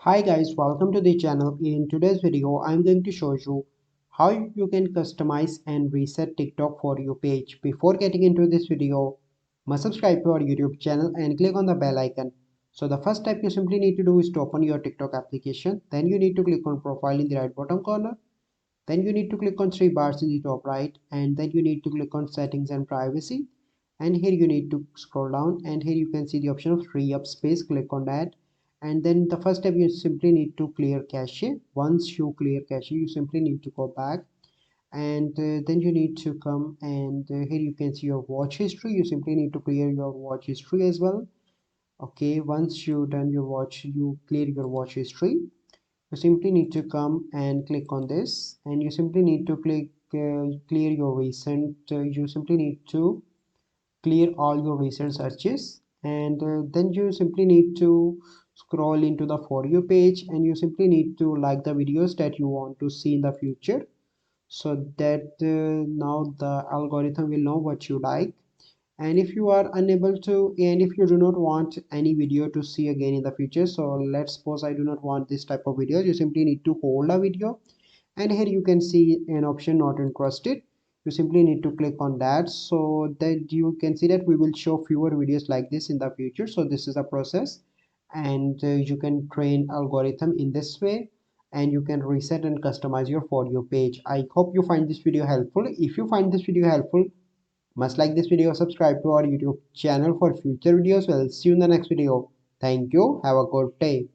Hi guys, welcome to the channel. In today's video, I'm going to show you how you can customize and reset TikTok for your page. Before getting into this video, must subscribe to our YouTube channel and click on the bell icon. So the first step you simply need to do is to open your TikTok application. Then you need to click on profile in the right bottom corner. Then you need to click on three bars in the top right, and then you need to click on settings and privacy. And here you need to scroll down, and here you can see the option of free up space. Click on that, and then the first step you simply need to clear cache. Once you clear cache, you simply need to go back, and then you need to come, and here you can see your watch history. You simply need to clear your watch history as well. Okay, once you done your watch, you clear your watch history, you simply need to come and click on this, and you simply need to clear your recent you simply need to clear all your recent searches, and then you simply need to scroll into the for you page, and you simply need to like the videos that you want to see in the future, so that now the algorithm will know what you like. And if you are unable to, and if you do not want any video to see again in the future, so let's suppose I do not want this type of videos, you simply need to hold a video, and here you can see an option not interested. You simply need to click on that, so that you can see that we will show fewer videos like this in the future. So this is a process, and you can train algorithm in this way, and you can reset and customize your for you page. I hope you find this video helpful. If you find this video helpful, must like this video, subscribe to our YouTube channel for future videos. We'll see you in the next video. Thank you. Have a good day.